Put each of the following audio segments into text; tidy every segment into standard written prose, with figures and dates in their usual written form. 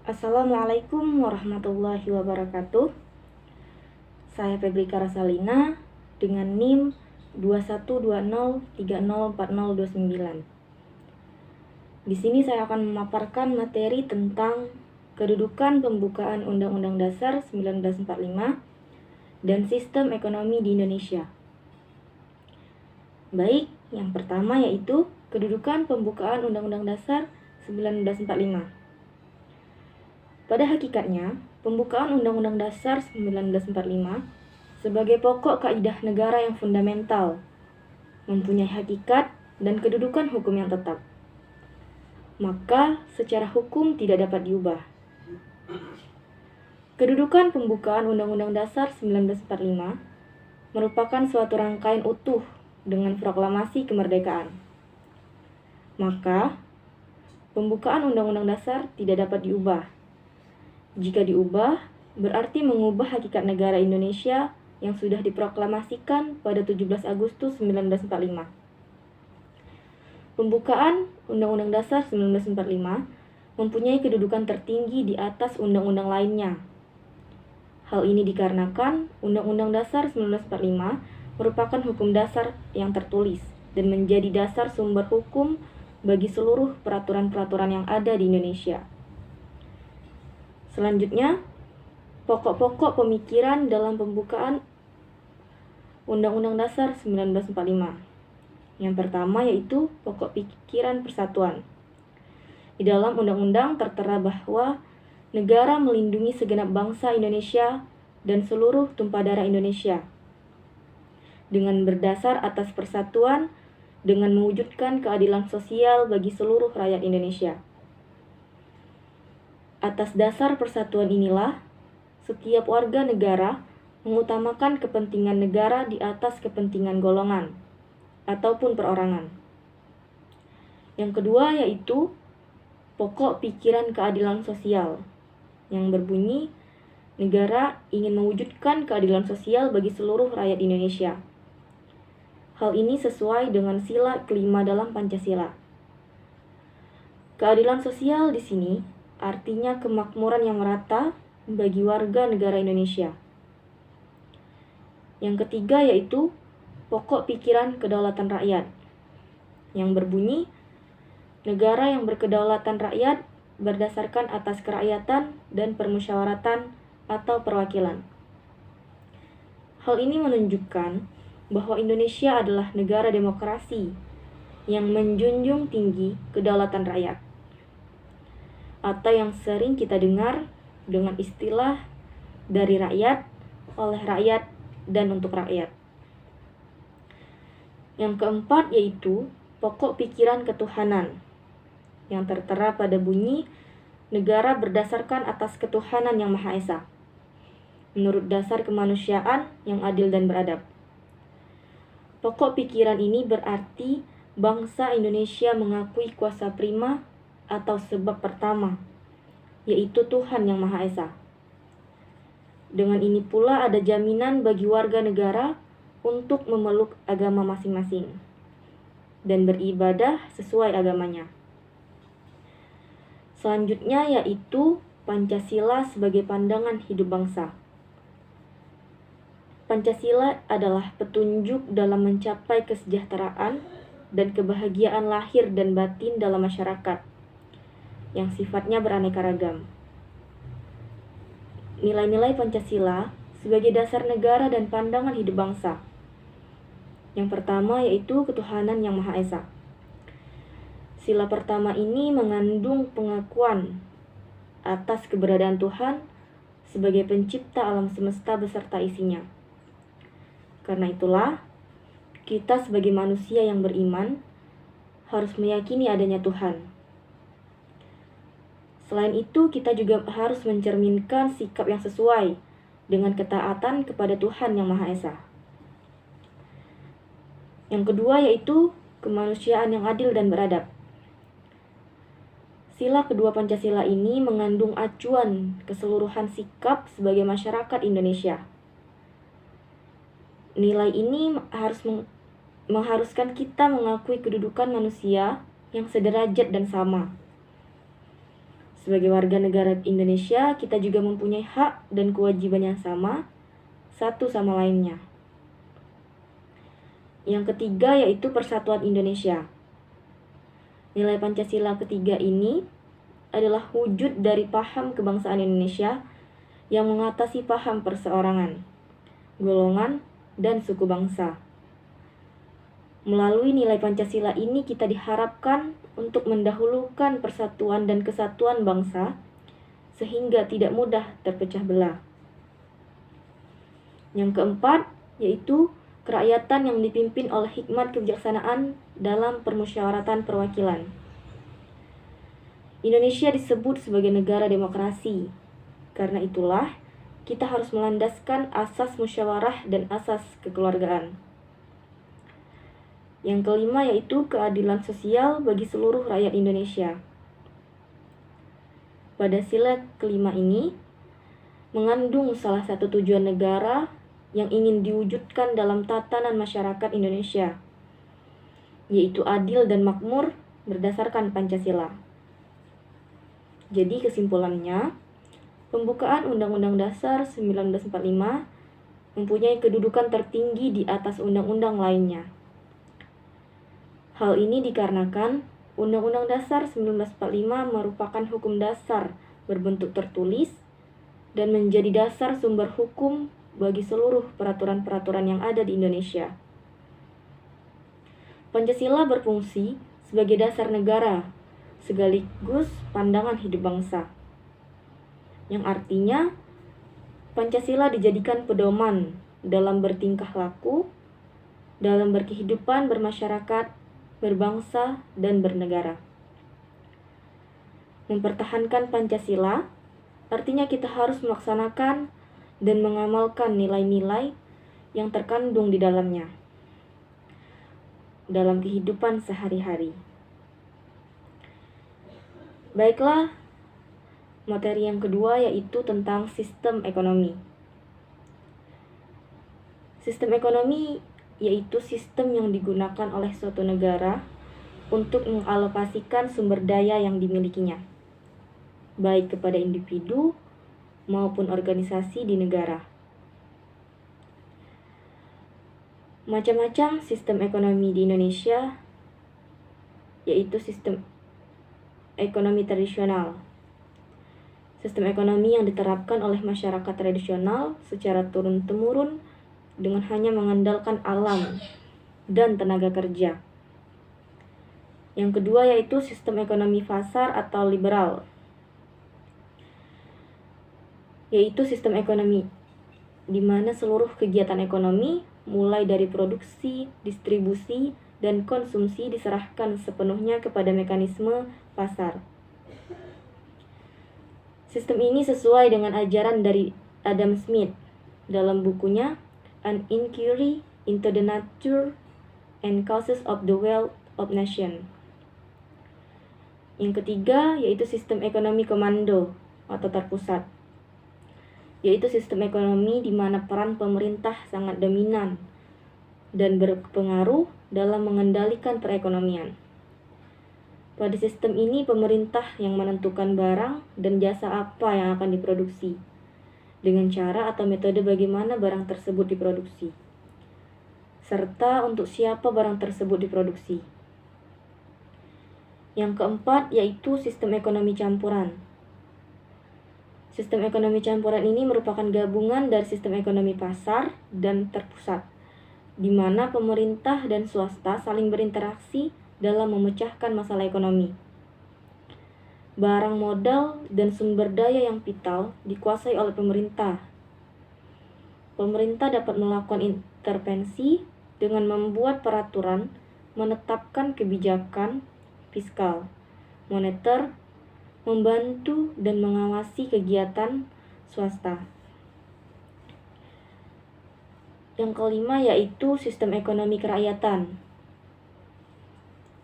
Assalamualaikum warahmatullahi wabarakatuh. Saya Febrika Rasalina dengan NIM 2120304029. Di sini saya akan memaparkan materi tentang kedudukan pembukaan Undang-Undang Dasar 1945 dan sistem ekonomi di Indonesia. Baik, yang pertama yaitu kedudukan pembukaan Undang-Undang Dasar 1945. Pada hakikatnya, pembukaan Undang-Undang Dasar 1945 sebagai pokok kaidah negara yang fundamental, mempunyai hakikat dan kedudukan hukum yang tetap. Maka, secara hukum tidak dapat diubah. Kedudukan pembukaan Undang-Undang Dasar 1945 merupakan suatu rangkaian utuh dengan proklamasi kemerdekaan. Maka, pembukaan Undang-Undang Dasar tidak dapat diubah. Jika diubah, berarti mengubah hakikat negara Indonesia yang sudah diproklamasikan pada 17 Agustus 1945. Pembukaan Undang-Undang Dasar 1945 mempunyai kedudukan tertinggi di atas undang-undang lainnya. Hal ini dikarenakan Undang-Undang Dasar 1945 merupakan hukum dasar yang tertulis dan menjadi dasar sumber hukum bagi seluruh peraturan-peraturan yang ada di Indonesia. Selanjutnya, pokok-pokok pemikiran dalam pembukaan Undang-Undang Dasar 1945. Yang pertama yaitu pokok pikiran persatuan. Di dalam undang-undang tertera bahwa negara melindungi segenap bangsa Indonesia dan seluruh tumpah darah Indonesia dengan berdasar atas persatuan dengan mewujudkan keadilan sosial bagi seluruh rakyat Indonesia. Atas dasar persatuan inilah, setiap warga negara mengutamakan kepentingan negara di atas kepentingan golongan ataupun perorangan. Yang kedua yaitu pokok pikiran keadilan sosial yang berbunyi, negara ingin mewujudkan keadilan sosial bagi seluruh rakyat Indonesia. Hal ini sesuai dengan sila kelima dalam Pancasila. Keadilan sosial di sini artinya kemakmuran yang merata bagi warga negara Indonesia. Yang ketiga yaitu pokok pikiran kedaulatan rakyat yang berbunyi, negara yang berkedaulatan rakyat berdasarkan atas kerakyatan dan permusyawaratan atau perwakilan. Hal ini menunjukkan bahwa Indonesia adalah negara demokrasi yang menjunjung tinggi kedaulatan rakyat, atau yang sering kita dengar dengan istilah dari rakyat, oleh rakyat, dan untuk rakyat. Yang keempat yaitu pokok pikiran ketuhanan yang tertera pada bunyi, negara berdasarkan atas ketuhanan yang Maha Esa menurut dasar kemanusiaan yang adil dan beradab. Pokok pikiran ini berarti bangsa Indonesia mengakui kuasa prima atau sebab pertama, yaitu Tuhan Yang Maha Esa. Dengan ini pula ada jaminan bagi warga negara untuk memeluk agama masing-masing dan beribadah sesuai agamanya. Selanjutnya yaitu Pancasila sebagai pandangan hidup bangsa. Pancasila adalah petunjuk dalam mencapai kesejahteraan dan kebahagiaan lahir dan batin dalam masyarakat yang sifatnya beraneka ragam. Nilai-nilai Pancasila sebagai dasar negara dan pandangan hidup bangsa. Yang pertama yaitu ketuhanan yang Maha Esa. Sila pertama ini mengandung pengakuan atas keberadaan Tuhan sebagai pencipta alam semesta beserta isinya. Karena itulah, kita sebagai manusia yang beriman harus meyakini adanya Tuhan. Selain itu, kita juga harus mencerminkan sikap yang sesuai dengan ketaatan kepada Tuhan Yang Maha Esa. Yang kedua yaitu kemanusiaan yang adil dan beradab. Sila kedua Pancasila ini mengandung acuan keseluruhan sikap sebagai masyarakat Indonesia. Nilai ini mengharuskan kita mengakui kedudukan manusia yang sederajat dan sama. Sebagai warga negara Indonesia, kita juga mempunyai hak dan kewajiban yang sama satu sama lainnya. Yang ketiga yaitu persatuan Indonesia. Nilai Pancasila ketiga ini adalah wujud dari paham kebangsaan Indonesia yang mengatasi paham perseorangan, golongan, dan suku bangsa. Melalui nilai Pancasila ini kita diharapkan untuk mendahulukan persatuan dan kesatuan bangsa sehingga tidak mudah terpecah belah. Yang keempat yaitu kerakyatan yang dipimpin oleh hikmat kebijaksanaan dalam permusyawaratan perwakilan. Indonesia disebut sebagai negara demokrasi. Karena itulah kita harus melandaskan asas musyawarah dan asas kekeluargaan. Yang kelima yaitu keadilan sosial bagi seluruh rakyat Indonesia. Pada sila kelima ini mengandung salah satu tujuan negara yang ingin diwujudkan dalam tatanan masyarakat Indonesia, yaitu adil dan makmur berdasarkan Pancasila. Jadi kesimpulannya, pembukaan Undang-Undang Dasar 1945 mempunyai kedudukan tertinggi di atas undang-undang lainnya. Hal ini dikarenakan Undang-Undang Dasar 1945 merupakan hukum dasar berbentuk tertulis dan menjadi dasar sumber hukum bagi seluruh peraturan-peraturan yang ada di Indonesia. Pancasila berfungsi sebagai dasar negara sekaligus pandangan hidup bangsa, yang artinya Pancasila dijadikan pedoman dalam bertingkah laku, dalam berkehidupan bermasyarakat, berbangsa, dan bernegara. Mempertahankan Pancasila artinya kita harus melaksanakan dan mengamalkan nilai-nilai yang terkandung di dalamnya dalam kehidupan sehari-hari. Baiklah, materi yang kedua yaitu tentang sistem ekonomi. Sistem ekonomi yaitu sistem yang digunakan oleh suatu negara untuk mengalokasikan sumber daya yang dimilikinya, baik kepada individu maupun organisasi di negara. Macam-macam sistem ekonomi di Indonesia, yaitu sistem ekonomi tradisional. Sistem ekonomi yang diterapkan oleh masyarakat tradisional secara turun-temurun dengan hanya mengandalkan alam dan tenaga kerja. Yang kedua yaitu sistem ekonomi pasar atau liberal, yaitu sistem ekonomi di mana seluruh kegiatan ekonomi mulai dari produksi, distribusi, dan konsumsi diserahkan sepenuhnya kepada mekanisme pasar. Sistem ini sesuai dengan ajaran dari Adam Smith dalam bukunya An Inquiry into the Nature and Causes of the Wealth of Nations. Yang ketiga yaitu sistem ekonomi komando atau terpusat, yaitu sistem ekonomi di mana peran pemerintah sangat dominan dan berpengaruh dalam mengendalikan perekonomian. Pada sistem ini pemerintah yang menentukan barang dan jasa apa yang akan diproduksi, dengan cara atau metode bagaimana barang tersebut diproduksi, serta untuk siapa barang tersebut diproduksi. Yang keempat yaitu sistem ekonomi campuran. Sistem ekonomi campuran ini merupakan gabungan dari sistem ekonomi pasar dan terpusat, di mana pemerintah dan swasta saling berinteraksi dalam memecahkan masalah ekonomi. Barang modal dan sumber daya yang vital dikuasai oleh pemerintah. Pemerintah dapat melakukan intervensi dengan membuat peraturan, menetapkan kebijakan fiskal, moneter, membantu dan mengawasi kegiatan swasta. Yang kelima yaitu sistem ekonomi kerakyatan.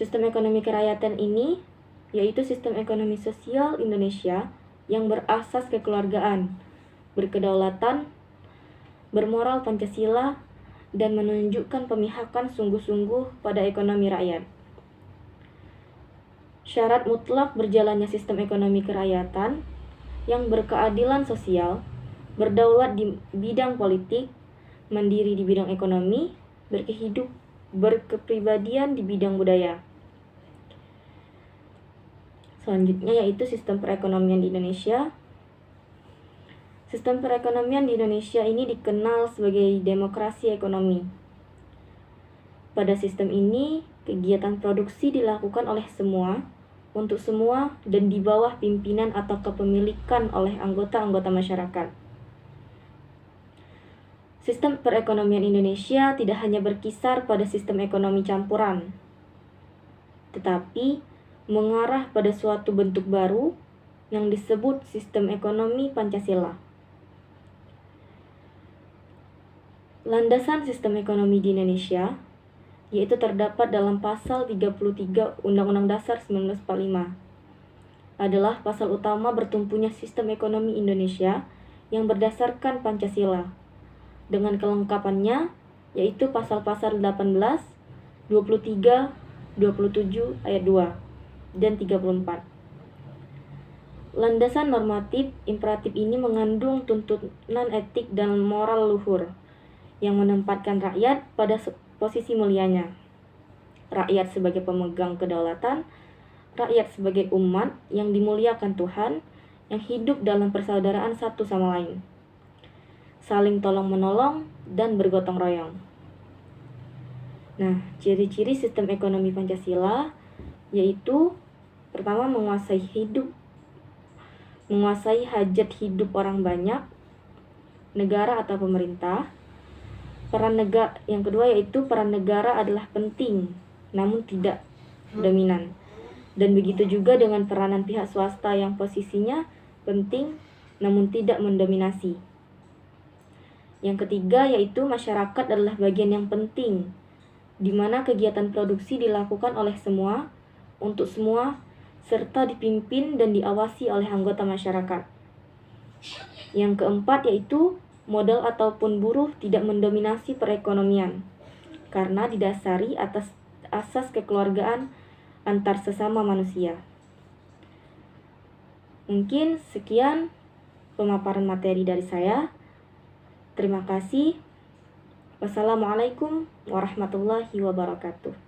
Sistem ekonomi kerakyatan ini yaitu sistem ekonomi sosial Indonesia yang berasas kekeluargaan, berkedaulatan, bermoral Pancasila, dan menunjukkan pemihakan sungguh-sungguh pada ekonomi rakyat. Syarat mutlak berjalannya sistem ekonomi kerakyatan yang berkeadilan sosial, berdaulat di bidang politik, mandiri di bidang ekonomi, berkepribadian di bidang budaya. Selanjutnya yaitu sistem perekonomian di Indonesia. Sistem perekonomian di Indonesia ini dikenal sebagai demokrasi ekonomi. Pada sistem ini, kegiatan produksi dilakukan oleh semua, untuk semua, dan di bawah pimpinan atau kepemilikan oleh anggota-anggota masyarakat. Sistem perekonomian Indonesia tidak hanya berkisar pada sistem ekonomi campuran, tetapi mengarah pada suatu bentuk baru yang disebut sistem ekonomi Pancasila. Landasan sistem ekonomi di Indonesia yaitu terdapat dalam pasal 33 Undang-Undang Dasar 1945. Adalah pasal utama bertumpunya sistem ekonomi Indonesia yang berdasarkan Pancasila, dengan kelengkapannya yaitu pasal-pasal 18, 23, 27 ayat 2, dan 34. Landasan normatif imperatif ini mengandung tuntunan etik dan moral luhur yang menempatkan rakyat pada posisi mulianya. Rakyat sebagai pemegang kedaulatan, rakyat sebagai umat yang dimuliakan Tuhan, yang hidup dalam persaudaraan satu sama lain, saling tolong-menolong dan bergotong royong. Nah, ciri-ciri sistem ekonomi Pancasila yaitu pertama menguasai hajat hidup orang banyak, negara atau pemerintah. Yang kedua yaitu peran negara adalah penting namun tidak dominan. Dan begitu juga dengan peranan pihak swasta yang posisinya penting namun tidak mendominasi. Yang ketiga yaitu masyarakat adalah bagian yang penting, di mana kegiatan produksi dilakukan oleh semua, untuk semua, serta dipimpin dan diawasi oleh anggota masyarakat. Yang keempat yaitu modal ataupun buruh tidak mendominasi perekonomian, karena didasari atas asas kekeluargaan antar sesama manusia. Mungkin sekian pemaparan materi dari saya. Terima kasih. Wassalamualaikum warahmatullahi wabarakatuh.